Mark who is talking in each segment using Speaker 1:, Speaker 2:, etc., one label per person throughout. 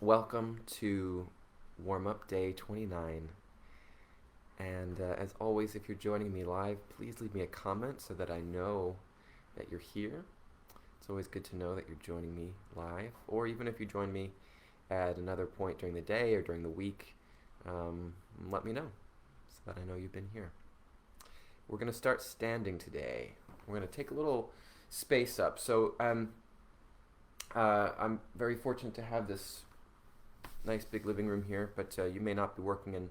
Speaker 1: Welcome to warm-up day 29. And as always, if you're joining me live, please leave me a comment so that I know that you're here. It's always good to know that you're joining me live, or even if you join me at another point during the day or during the week, let me know so that I know you've been here. We're going to start standing today. We're going to take a little space up. So I'm very fortunate to have this nice big living room here, but you may not be working in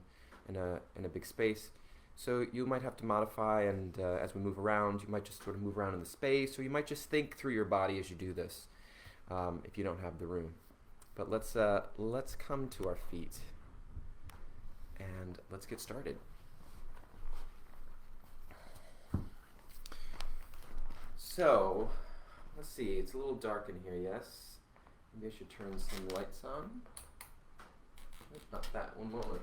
Speaker 1: a big space, so you might have to modify, and as we move around, you might just sort of move around in the space, or you might just think through your body as you do this, if you don't have the room. But let's come to our feet and let's get started. So let's see, it's a little dark in here. Yes, maybe I should turn some lights on. Not that, one moment.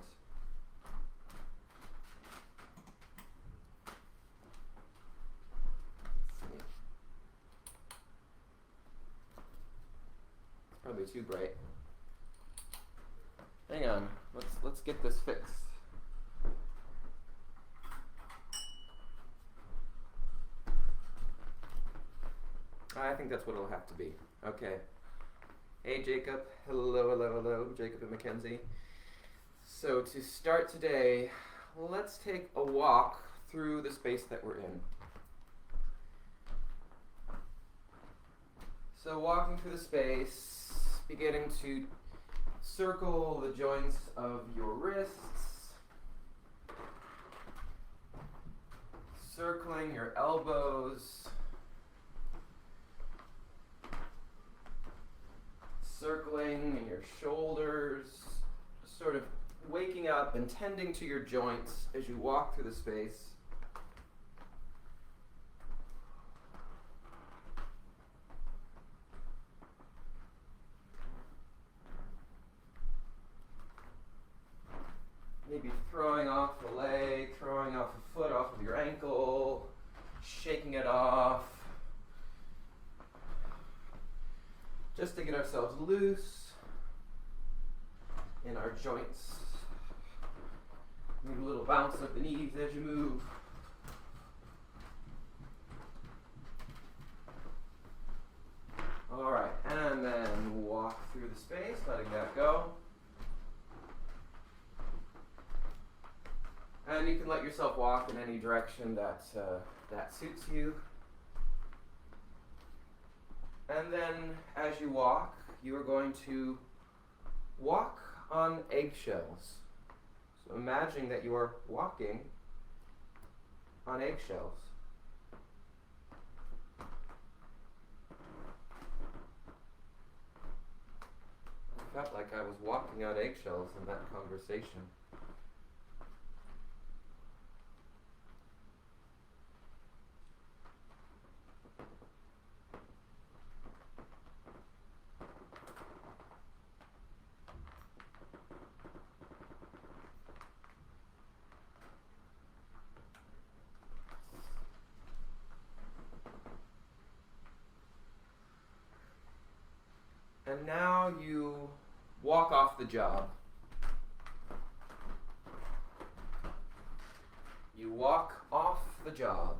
Speaker 1: Let's see. It's probably too bright. Hang on, let's get this fixed. I think that's what it'll have to be. Okay. Hey Jacob, hello, Jacob and Mackenzie. So to start today, let's take a walk through the space that we're in. So walking through the space, beginning to circle the joints of your wrists, circling your elbows, circling in your shoulders, sort of waking up and tending to your joints as you walk through the space. Maybe throwing off a leg, throwing off a foot off of your ankle, shaking it off, just to get ourselves loose in our joints. Maybe a little bounce of the knees as you move. All right, and then walk through the space, letting that go. And you can let yourself walk in any direction that suits you. And then as you walk, you are going to walk on eggshells. So imagining that you are walking on eggshells. I felt like I was walking on eggshells in that conversation. And now you walk off the job. You walk off the job.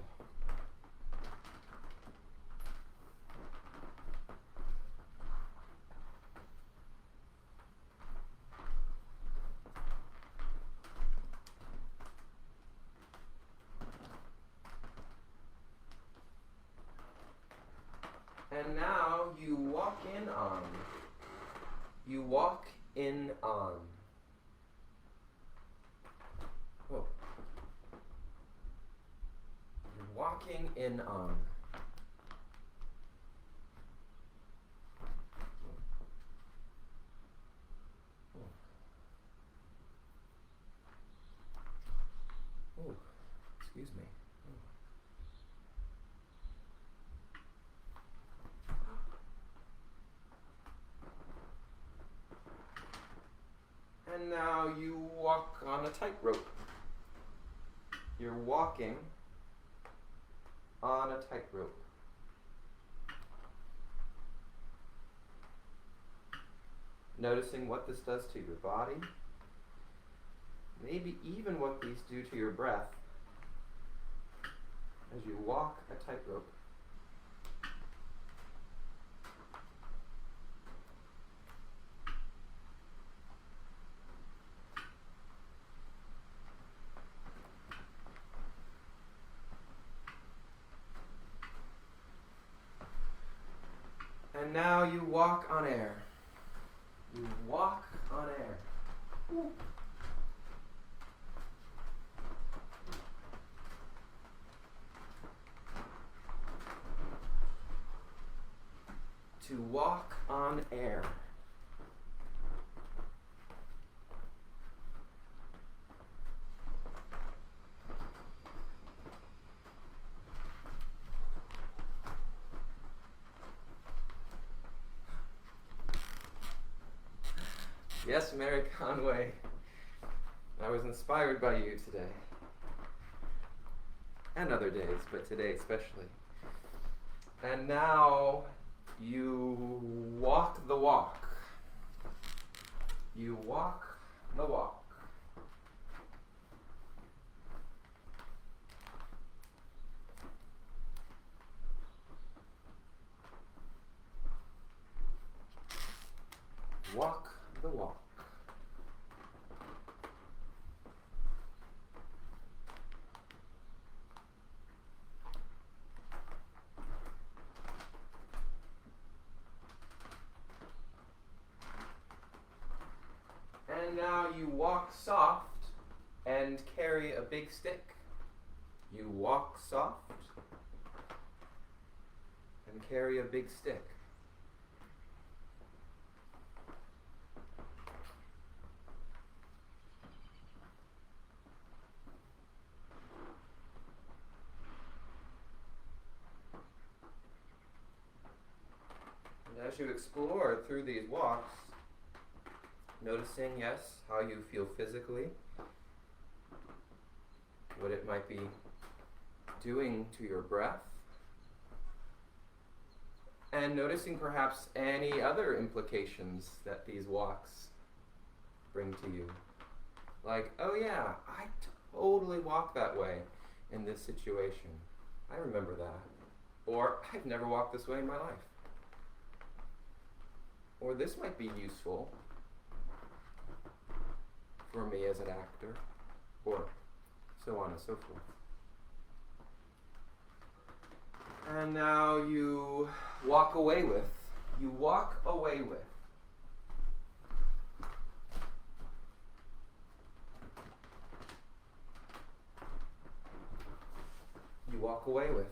Speaker 1: And now you walk in on. You walk in on. Whoa. You're walking in on. Oh, excuse me. And now you walk on a tightrope. You're walking on a tightrope. Noticing what this does to your body, maybe even what these do to your breath as you walk a tightrope. And now you walk on air. You walk on air. Ooh. To walk on air. Yes, Mary Conway, I was inspired by you today. And other days, but today especially. And now you walk the walk. You walk the walk. Walk the walk. And now you walk soft and carry a big stick. You walk soft and carry a big stick. And as you explore through these walks, noticing, yes, how you feel physically, what it might be doing to your breath, and noticing perhaps any other implications that these walks bring to you. Like, oh yeah, I totally walk that way in this situation. I remember that. Or, I've never walked this way in my life. Or this might be useful for me as an actor, or so on and so forth. And now you walk away with. You walk away with. You walk away with.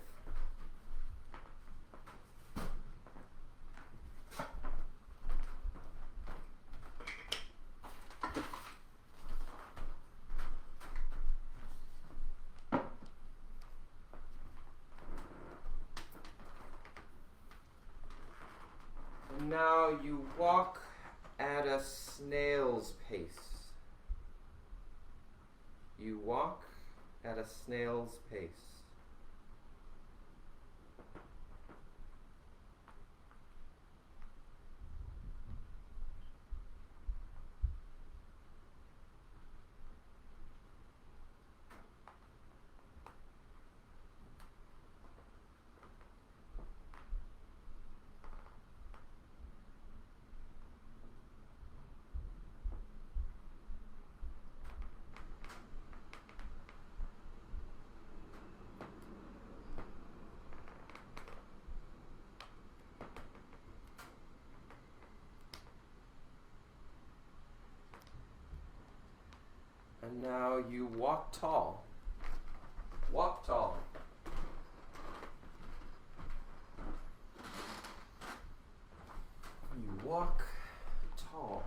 Speaker 1: Now you walk at a snail's pace. You walk at a snail's pace. And now you walk tall. Walk tall. You walk tall.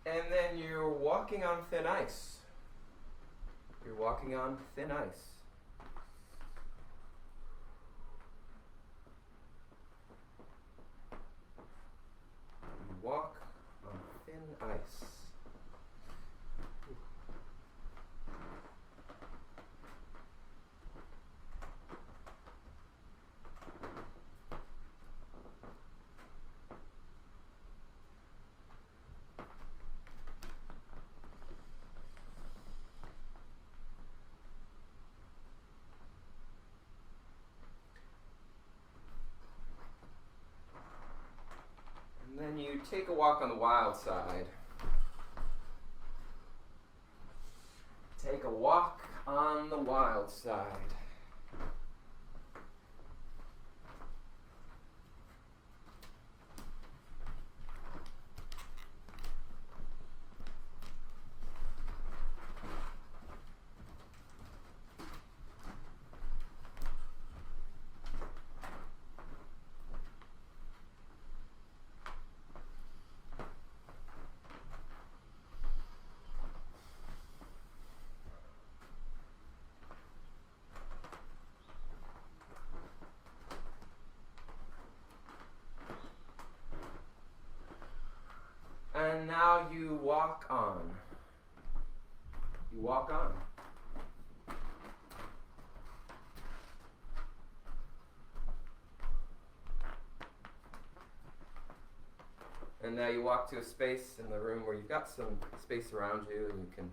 Speaker 1: And then you're walking on thin ice. You're walking on thin ice. take a walk on the wild side. Take a walk on the wild side. And now you walk on. You walk on. And now you walk to a space in the room where you've got some space around you and you can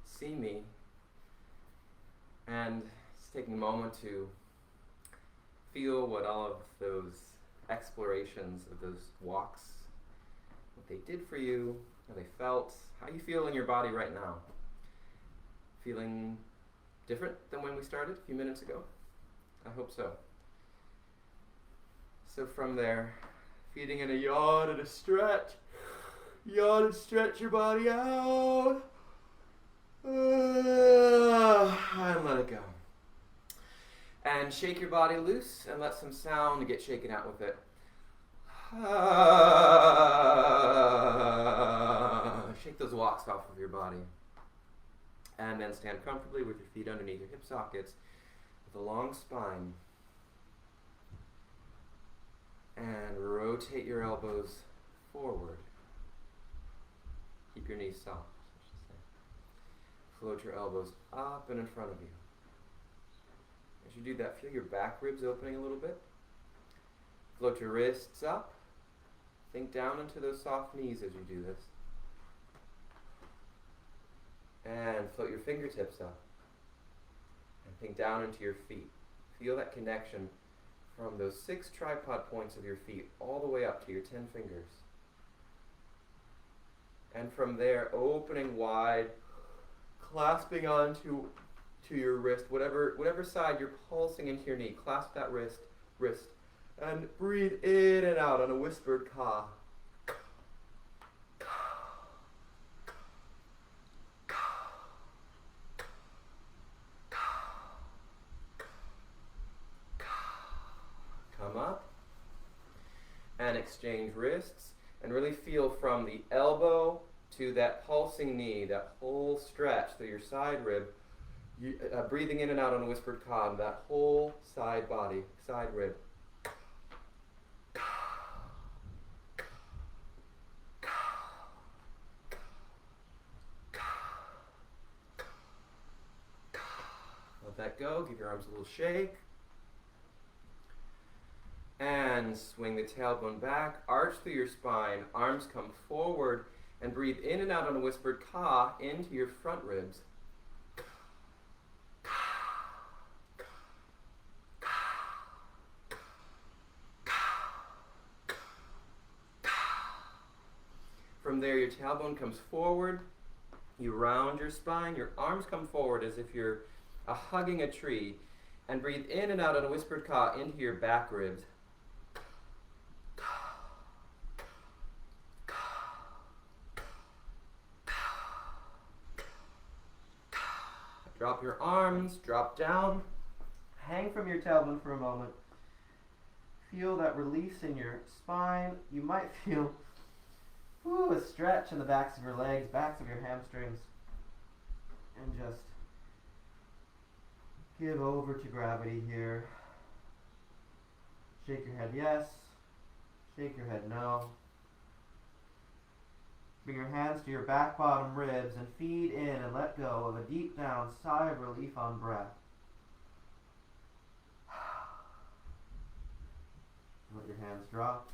Speaker 1: see me. And just taking a moment to feel what all of those explorations of those walks, what they did for you, how they felt, how you feel in your body right now. Feeling different than when we started a few minutes ago? I hope so. So from there, feeding in a yawn and a stretch. Yawn and stretch your body out. And let it go. And shake your body loose and let some sound get shaken out with it. Shake those walks off of your body. And then stand comfortably with your feet underneath your hip sockets with a long spine. And rotate your elbows forward. Keep your knees soft, I should say. Float your elbows up and in front of you. As you do that, feel your back ribs opening a little bit. Float your wrists up. Sink down into those soft knees as you do this. And float your fingertips up. And sink down into your feet. Feel that connection from those 6 tripod points of your feet all the way up to your 10 fingers. And from there, opening wide, clasping onto your wrist, whatever side you're pulsing into your knee, clasp that wrist, and breathe in and out on a whispered ka. Come up and exchange wrists and really feel from the elbow to that pulsing knee, that whole stretch through your side rib, breathing in and out on a whispered ka, that whole side body, side rib. Let that go, give your arms a little shake. And swing the tailbone back, arch through your spine, arms come forward, and breathe in and out on a whispered ka into your front ribs. From there, your tailbone comes forward, you round your spine, your arms come forward as if you're hugging a tree, and breathe in and out on a whispered ka into your back ribs. Drop your arms, drop down, hang from your tailbone for a moment. Feel that release in your spine. You might feel a stretch in the backs of your legs, backs of your hamstrings. And just give over to gravity here. Shake your head yes, shake your head no. Bring your hands to your back bottom ribs and feed in and let go of a deep down sigh of relief on breath. Let your hands drop.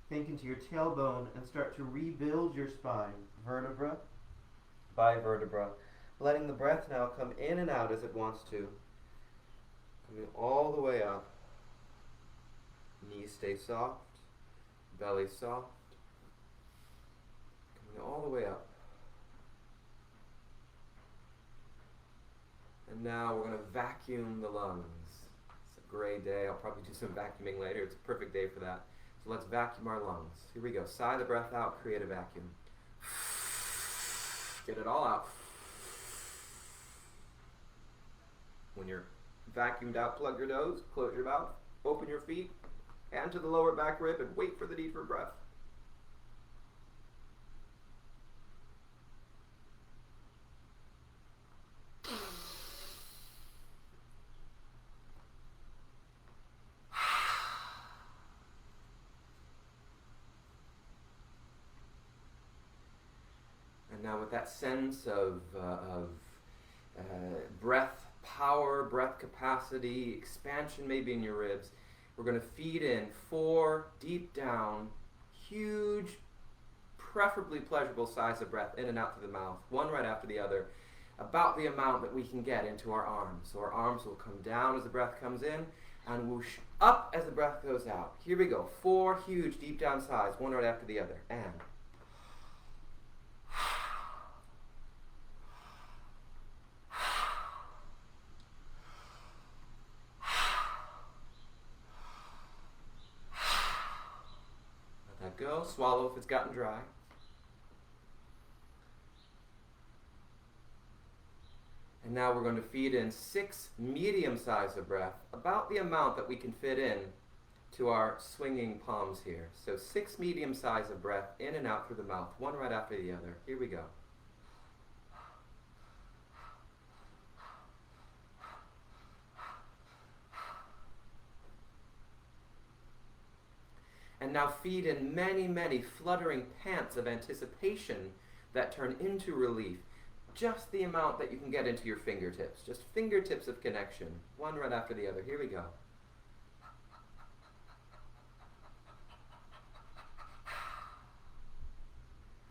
Speaker 1: Sink into your tailbone and start to rebuild your spine, vertebra by vertebra, letting the breath now come in and out as it wants to. Coming all the way up. Knees stay soft, belly soft. All the way up. And now we're going to vacuum the lungs. It's a great day. I'll probably do some vacuuming later. It's a perfect day for that. So let's vacuum our lungs. Here we go. Sigh the breath out, create a vacuum. Get it all out. When you're vacuumed out, plug your nose, close your mouth, open your feet, hand to the lower back rib, and wait for the deeper breath. And now with that sense of breath power, breath capacity, expansion maybe in your ribs, we're going to feed in 4 deep down, huge, preferably pleasurable sighs of breath in and out through the mouth, one right after the other, about the amount that we can get into our arms. So our arms will come down as the breath comes in and whoosh up as the breath goes out. Here we go. 4 huge deep down sighs, one right after the other. And go. Swallow if it's gotten dry. And now we're going to feed in 6 medium sighs of breath, about the amount that we can fit in to our swinging palms here. So 6 medium sighs of breath in and out through the mouth, one right after the other. Here we go. And now feed in many, many fluttering pants of anticipation that turn into relief. Just the amount that you can get into your fingertips. Just fingertips of connection. One right after the other. Here we go.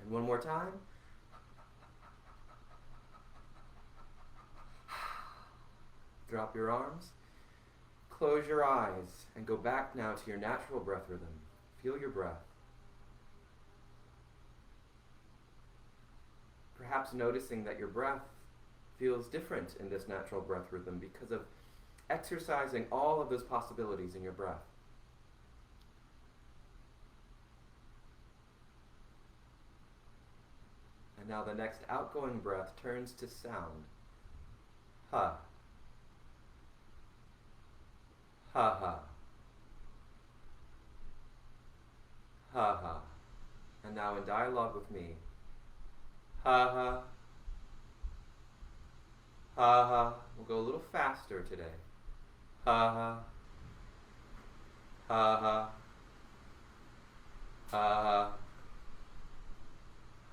Speaker 1: And one more time. Drop your arms. Close your eyes and go back now to your natural breath rhythm. Feel your breath. Perhaps noticing that your breath feels different in this natural breath rhythm because of exercising all of those possibilities in your breath. And now the next outgoing breath turns to sound. Ha. Ha ha. Ha ha. And now in dialogue with me. Ha ha. Ha ha. We'll go a little faster today. Ha ha. Ha ha. Ha ha.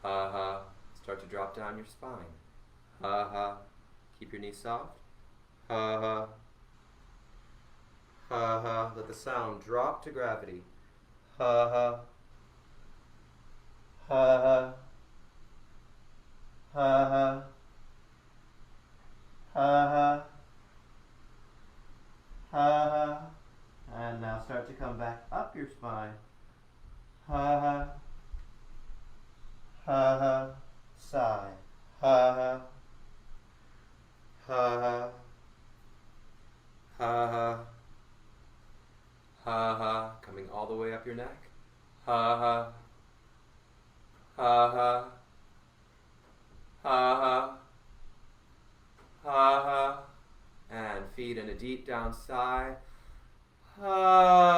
Speaker 1: Ha ha. Start to drop down your spine. Ha ha. Keep your knees soft. Ha ha. Ha ha. Let the sound drop to gravity. Ha ha. Ha ha. Ha ha. Ha ha. Ha ha. And now start to come back up your spine. Ha ha. Ha ha. Sigh. Ha ha. Ha ha. Ha ha. Ha ha. Coming all the way up your neck. Ha ha. Ha ha. Ha ha. Ha ha. And feed in a deep down sigh. Ha.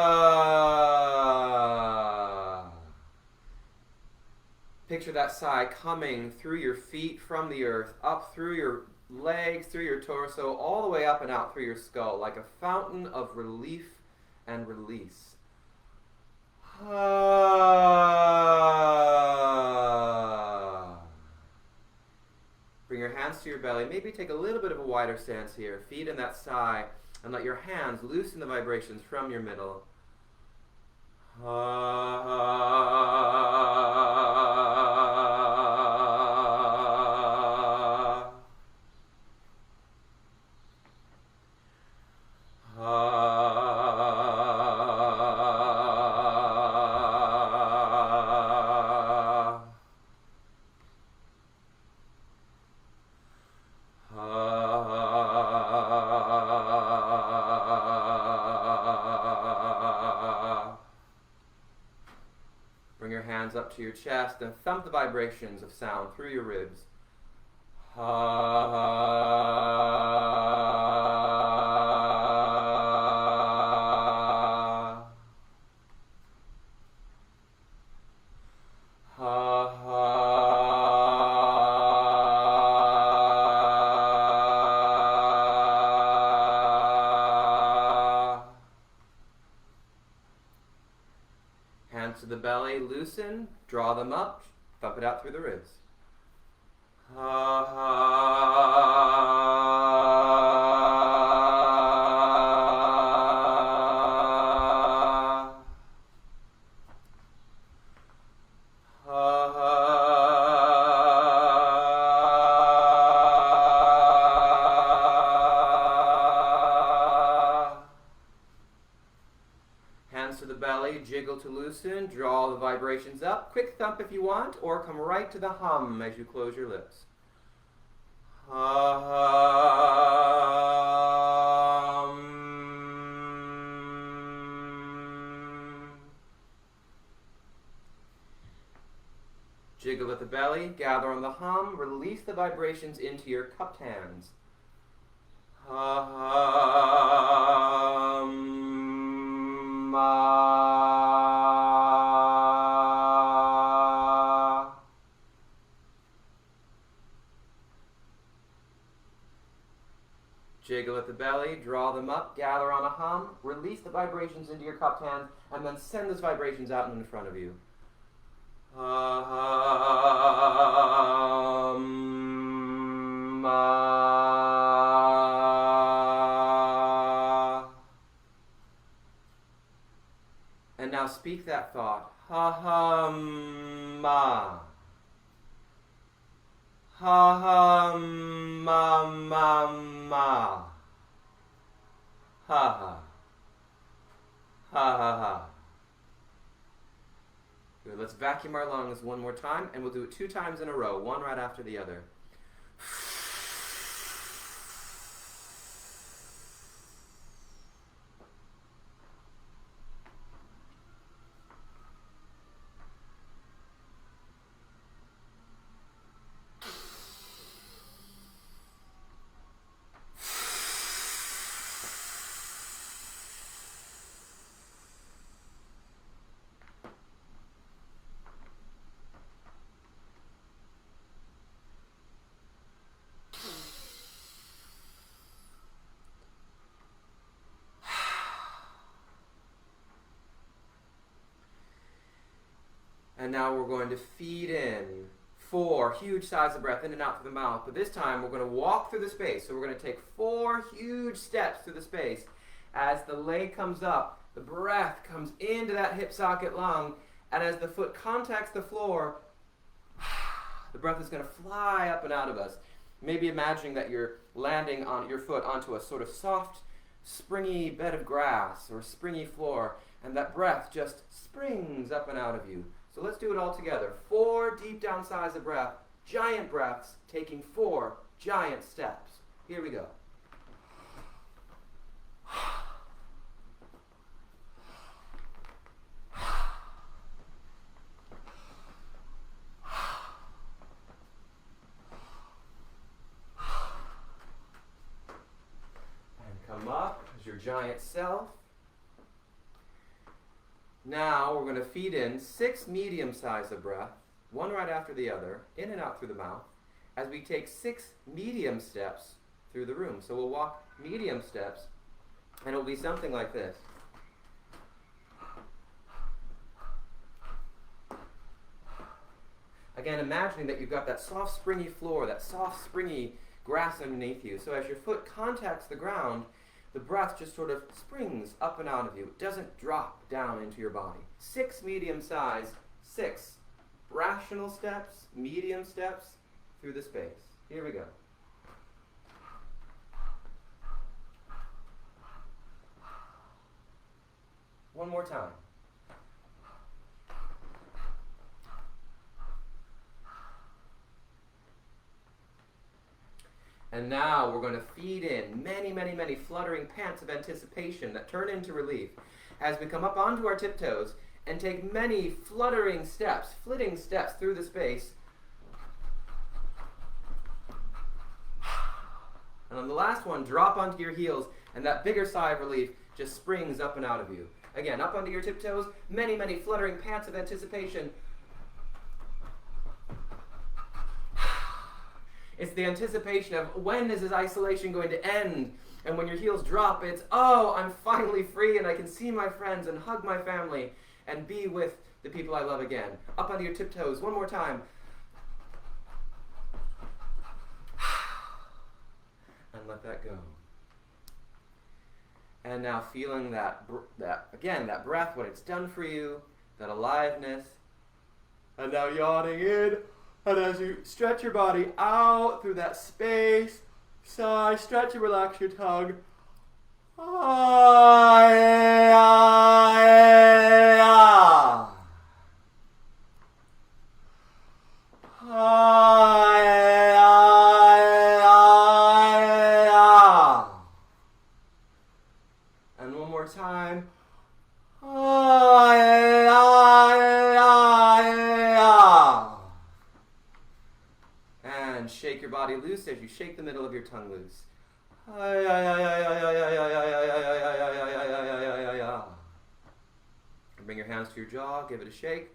Speaker 1: Picture that sigh coming through your feet from the earth, up through your legs, through your torso, all the way up and out through your skull, like a fountain of relief and release. Bring your hands to your belly. Maybe take a little bit of a wider stance here. Feed in that sigh and let your hands loosen the vibrations from your middle. hands up to your chest and thump the vibrations of sound through your ribs. Hands to the belly, loosen, draw them up, thump it out through the ribs. Hands to the belly, jiggle to loosen, draw the vibrations up. Quick thump if you want, or come right to the hum as you close your lips. Jiggle at the belly, gather on the hum, release the vibrations into your cupped hands. Jiggle at the belly, draw them up, gather on a hum, release the vibrations into your cupped hands, and then send those vibrations out and in front of you. And now speak that thought. Ha-hum-ma. Ha-hum-ma-ma-ma. Ha-ha. Ha-ha-ha. Good. Let's vacuum our lungs one more time, and we'll do it 2 times in a row, one right after the other. And now we're going to feed in 4 huge sighs of breath in and out through the mouth. But this time we're going to walk through the space. So we're going to take 4 huge steps through the space. As the leg comes up, the breath comes into that hip socket lung. And as the foot contacts the floor, the breath is going to fly up and out of us. Maybe imagining that you're landing on your foot onto a sort of soft, springy bed of grass or springy floor. And that breath just springs up and out of you. So let's do it all together. 4 deep down sighs of breath, giant breaths, taking 4 giant steps. Here we go. And come up as your giant self. Now we're going to feed in 6 medium sighs of breath, one right after the other, in and out through the mouth, as we take 6 medium steps through the room. So we'll walk medium steps, and it'll be something like this. Again, imagining that you've got that soft, springy floor, that soft, springy grass underneath you. So as your foot contacts the ground, the breath just sort of springs up and out of you. It doesn't drop down into your body. 6 medium sighs, 6 rational steps, medium steps through the space. Here we go. One more time. And now we're going to feed in many, many, many fluttering pants of anticipation that turn into relief as we come up onto our tiptoes and take many fluttering steps, flitting steps through the space. And on the last one, drop onto your heels, and that bigger sigh of relief just springs up and out of you. Again, up onto your tiptoes, many, many fluttering pants of anticipation. It's the anticipation of when is this isolation going to end? And when your heels drop, it's, oh, I'm finally free and I can see my friends and hug my family and be with the people I love again. Up onto your tiptoes, one more time. And let that go. And now feeling that breath, what it's done for you, that aliveness. And now yawning in. And as you stretch your body out through that space, sigh, stretch and relax your tongue. And one more time. And shake your body loose as you shake the middle of your tongue loose. Bring your hands to your jaw, give it a shake.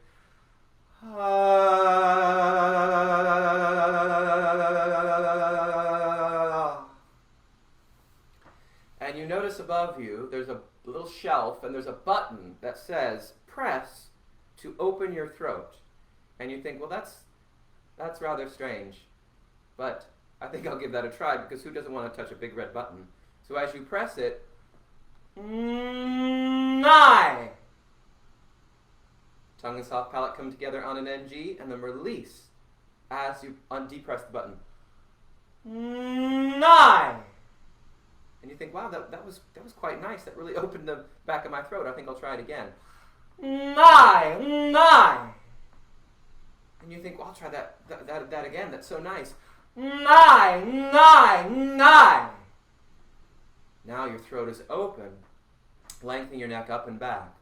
Speaker 1: And you notice above you, there's a little shelf and there's a button that says, press to open your throat. And you think, well, that's rather strange. But I think I'll give that a try, because who doesn't want to touch a big red button? So as you press it, nigh. Tongue and soft palate come together on an NG, and then release as you depress the button. Nigh. And you think, wow, that was quite nice. That really opened the back of my throat. I think I'll try it again. Nigh, nigh. And you think, well, I'll try that again. That's so nice. Nigh, nigh, nigh. Now your throat is open. Lengthen your neck up and back.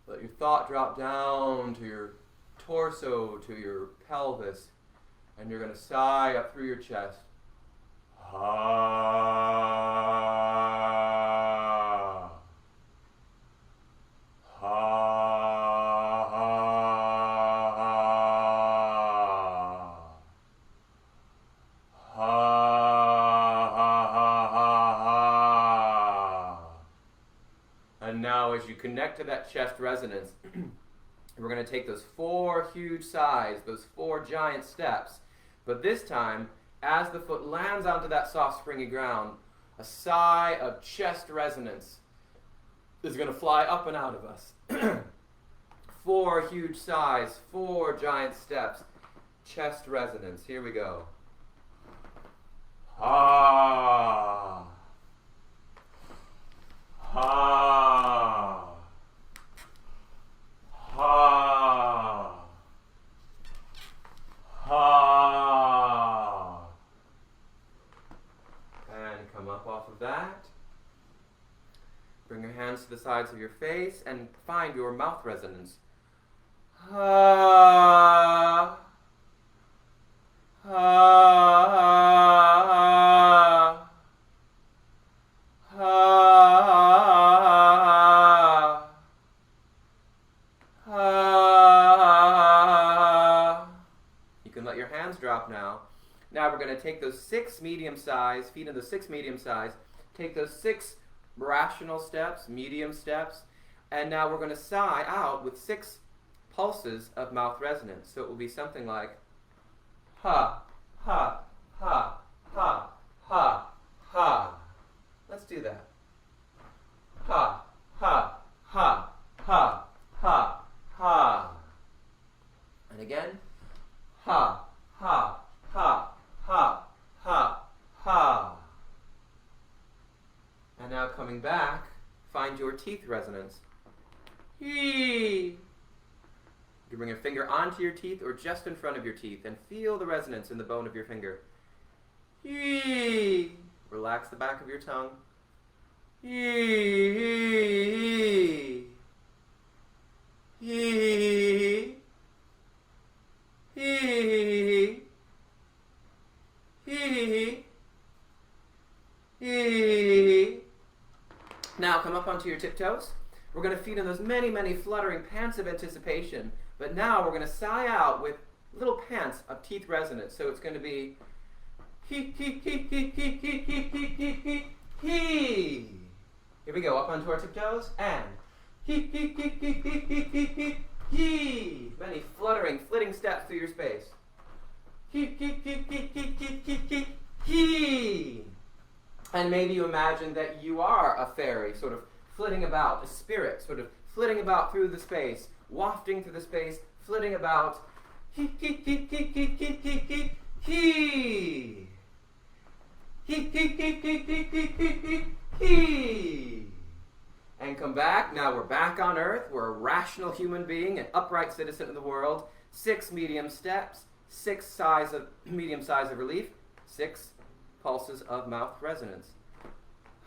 Speaker 1: Let your thought drop down to your torso, to your pelvis. And you're going to sigh up through your chest. Ha. Ha. And now as you connect to that chest resonance, we're going to take those 4 huge sighs, those 4 giant steps. But this time, as the foot lands onto that soft, springy ground, a sigh of chest resonance is going to fly up and out of us. 4 huge sighs, 4 giant steps, chest resonance. Here we go. Ha. Ha. Ha. Ha. And come up off of that. Bring your hands to the sides of your face and find your mouth resonance. Ha. Ha. Ha. Ha. You can let your hands drop now. Now we're going to take those 6 medium size, feet in the 6 medium size, take those 6 rational steps, medium steps, and now we're going to sigh out with 6 pulses of mouth resonance. So it will be something like ha, ha, ha, ha, ha, ha. Let's do that. Ha, ha, ha, ha, ha, ha. And again. Ha, ha, ha, ha, ha, ha. And now coming back, find your teeth resonance. Yee. You bring your finger onto your teeth or just in front of your teeth and feel the resonance in the bone of your finger. Yee. Relax the back of your tongue. Yee. come up onto your tiptoes. We're going to feed in those many, many fluttering pants of anticipation. But now we're going to sigh out with little pants of teeth resonance. So it's going to be he, he, he, he, he, he, he, he, he, he, he. Here we go, up onto our tiptoes, and he, he, he, he, he, he, he, he, he. Many fluttering, flitting steps through your space. He, he, he, he, he, he, he, he, he. And maybe you imagine that you are a fairy, sort of flitting about, a spirit, sort of flitting about through the space, wafting through the space, flitting about. He, he, he, he, he, he, he, he, he. He, he, he, he, he, he, he, he. And come back. Now we're back on Earth. We're a rational human being, an upright citizen of the world. 6 medium steps, 6 medium sighs of relief, 6 pulses of mouth resonance.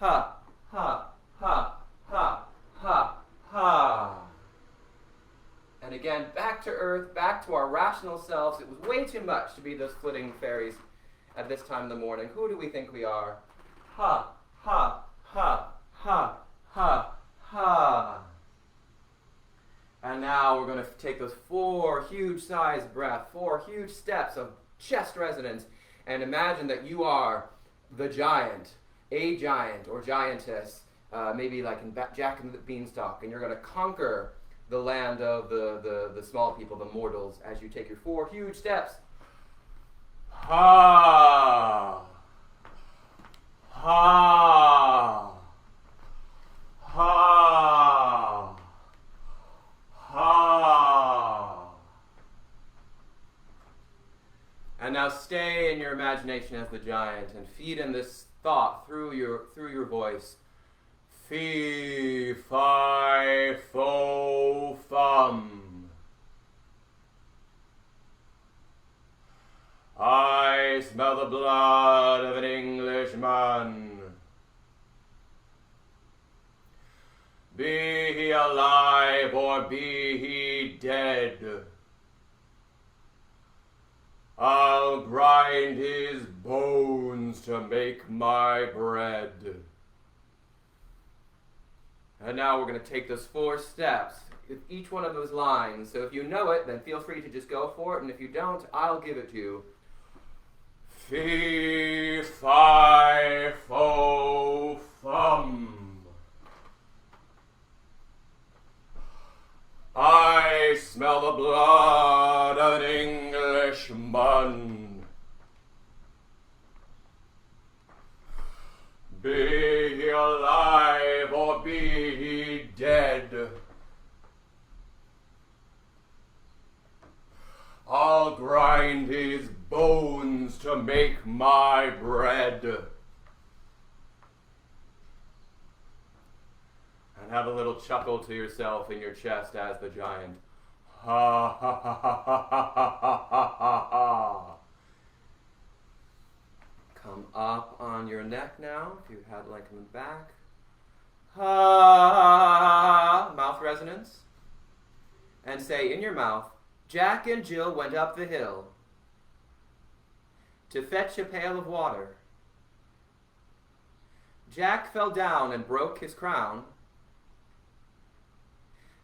Speaker 1: Ha, ha, ha, ha, ha, ha. And again, back to Earth, back to our rational selves. It was way too much to be those flitting fairies at this time in the morning. Who do we think we are? Ha, ha, ha, ha, ha, ha. And now we're going to take those 4 huge sighs of breath, 4 huge steps of chest resonance, and imagine that you are the giant, a giant or giantess, maybe like in Jack and the Beanstalk, and you're going to conquer the land of the small people, the mortals, as you take your 4 huge steps. Ha! Ha! Ha! Ha! And now stay in your imagination as the giant and feed in this thought through your voice. Fee, fi, fo, fum. I smell the blood of an Englishman. Be he alive or be he dead, I'll grind his bones to make my bread. And now we're going to take those 4 steps with each one of those lines. So if you know it, then feel free to just go for it. And if you don't, I'll give it to you. Fee, fi, fo, fum. I smell the blood of an Englishman. Be he alive or be he dead, I'll grind his bones to make my bread. And have a little chuckle to yourself in your chest as the giant. Ha ha ha ha ha ha ha ha ha. Come up on your neck now, if you had like coming back. Ha, mouth resonance. And say in your mouth, Jack and Jill went up the hill to fetch a pail of water. Jack fell down and broke his crown,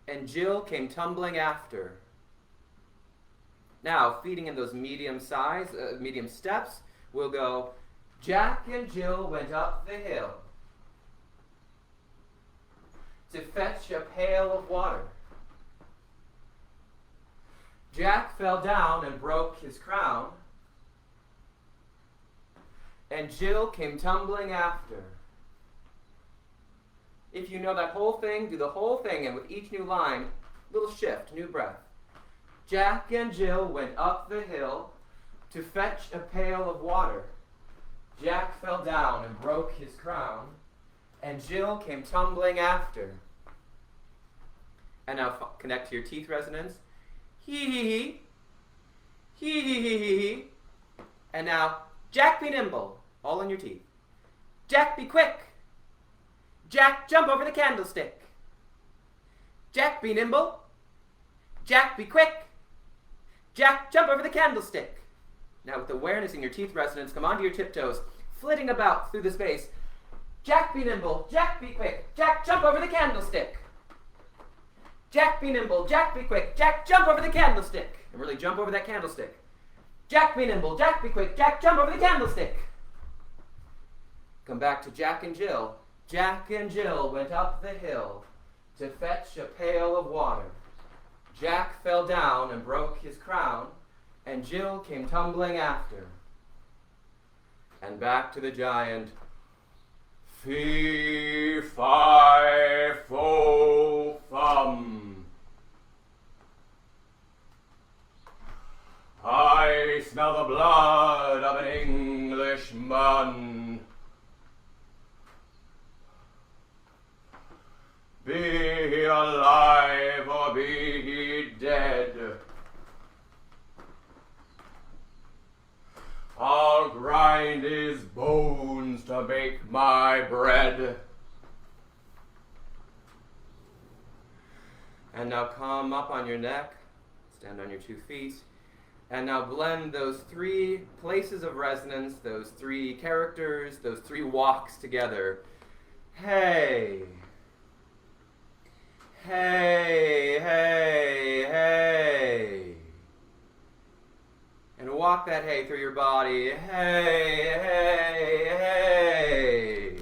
Speaker 1: and Jill came tumbling after. Now, feeding in those medium steps, we'll go, Jack and Jill went up the hill to fetch a pail of water. Jack fell down and broke his crown, and Jill came tumbling after. If you know that whole thing, do the whole thing, and with each new line, little shift, new breath. Jack and Jill went up the hill to fetch a pail of water. Jack fell down and broke his crown, and Jill came tumbling after. And now connect to your teeth resonance. Hee hee hee. Hee hee hee hee hee. And now, Jack be nimble, all in your teeth. Jack be quick. Jack jump over the candlestick. Jack be nimble. Jack be quick. Jack jump over the candlestick. Now with awareness in your teeth resonance, come onto your tiptoes, flitting about through the space. Jack, be nimble. Jack, be quick. Jack, jump over the candlestick. Jack, be nimble. Jack, be quick. Jack, jump over the candlestick. And really jump over that candlestick. Jack, be nimble. Jack, be quick. Jack, jump over the candlestick. Come back to Jack and Jill. Jack and Jill went up the hill to fetch a pail of water. Jack fell down and broke his crown, and Jill came tumbling after. And back to the giant. Fee, fi, fo, fum. I smell the blood of an Englishman. Be he alive or be he dead, I'll grind his bones to make my bread. And now come up on your neck, stand on your 2 feet, and now blend those 3 places of resonance, those 3 characters, those 3 walks together. Hey. Hey, hey, hey. And walk that hey through your body. Hey, hey, hey.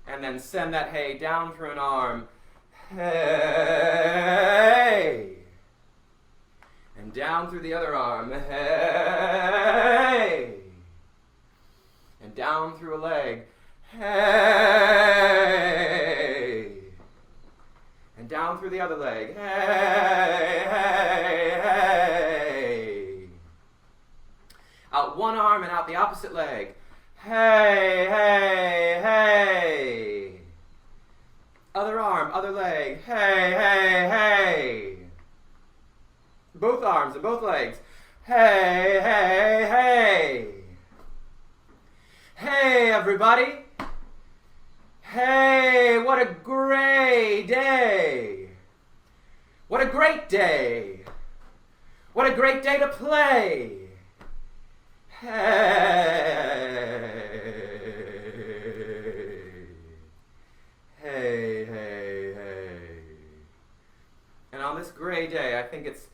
Speaker 1: And then send that hey down through an arm. Hey. And down through the other arm. Hey. And down through a leg. Hey. And down through the other leg. Hey, hey, hey. Out one arm and out the opposite leg. Hey, hey, hey. Other arm, other leg. Hey, hey, hey. Both arms and both legs. Hey, hey, hey. Hey, everybody. Hey, what a great day! What a great day! What a great day to play! Hey, hey, hey, hey. And on this gray day, I think it's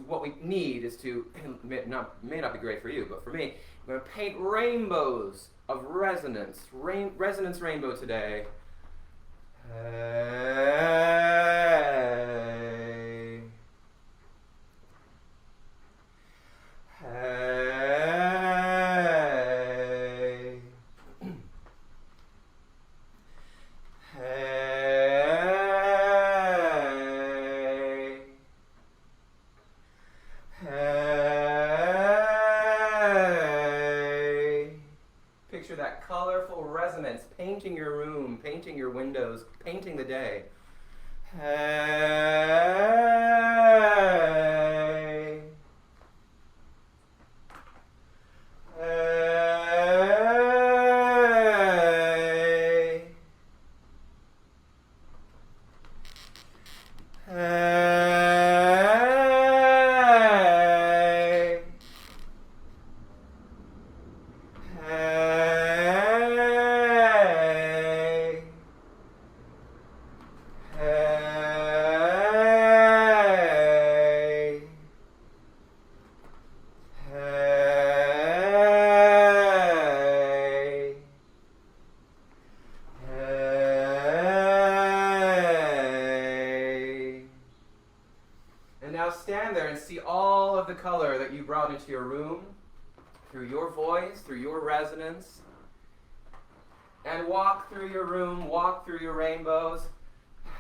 Speaker 1: what we need is to, may not be great for you, but for me, I'm going to paint rainbows of resonance. Resonance rainbow today. Hey. Hey. Hey. Hey. Picture that colorful resonance, painting your room, painting your windows, painting the day. Hey. Hey. Hey. Hey. Hey. Hey. Hey. And now stand there and see all of the color that you brought into your room, through your voice, through your resonance. And walk through your room, walk through your rainbows.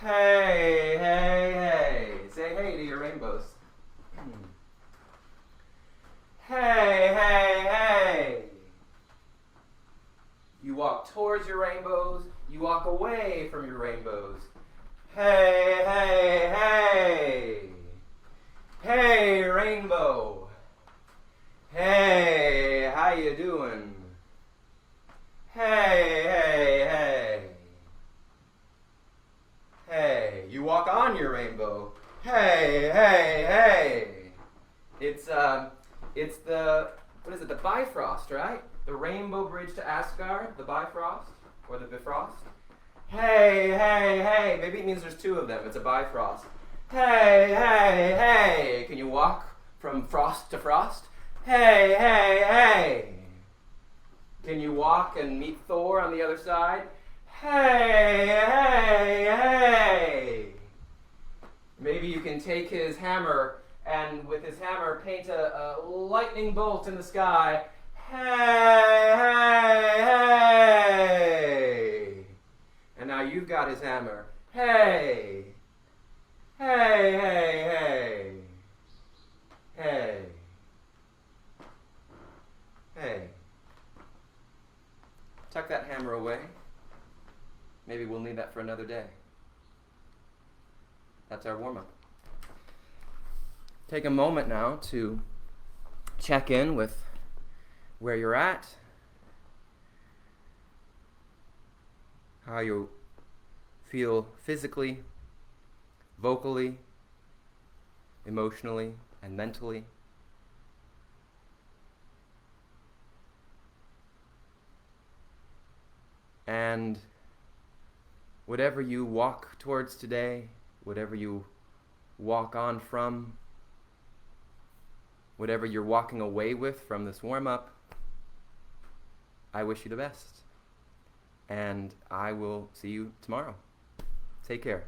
Speaker 1: Hey, hey, hey. Say hey to your rainbows. Hey, hey, hey. You walk towards your rainbows, you walk away from your rainbows. Hey, hey, hey. Hey, rainbow. Hey, how you doing? Hey, hey, hey. Hey, you walk on your rainbow. Hey, hey, hey. It's the, what is it, the Bifrost, right? the rainbow bridge to Asgard, the Bifrost, or the Bifrost. Hey, hey, hey. Maybe it means there's two of them. It's a Bifrost. Hey, hey, hey. Can you walk from frost to frost? Hey, hey, hey. Can you walk and meet Thor on the other side? Hey, hey, hey. Maybe you can take his hammer and with his hammer paint a lightning bolt in the sky. Hey, hey, hey. And now you've got his hammer. Hey. Hey, hey, hey. Hey. Hey. Tuck that hammer away. Maybe we'll need that for another day. That's our warm-up. Take a moment now to check in with where you're at, how you feel physically, vocally, emotionally, and mentally. And whatever you walk towards today, whatever you walk on from, whatever you're walking away with from this warm-up, I wish you the best. And I will see you tomorrow. Take care.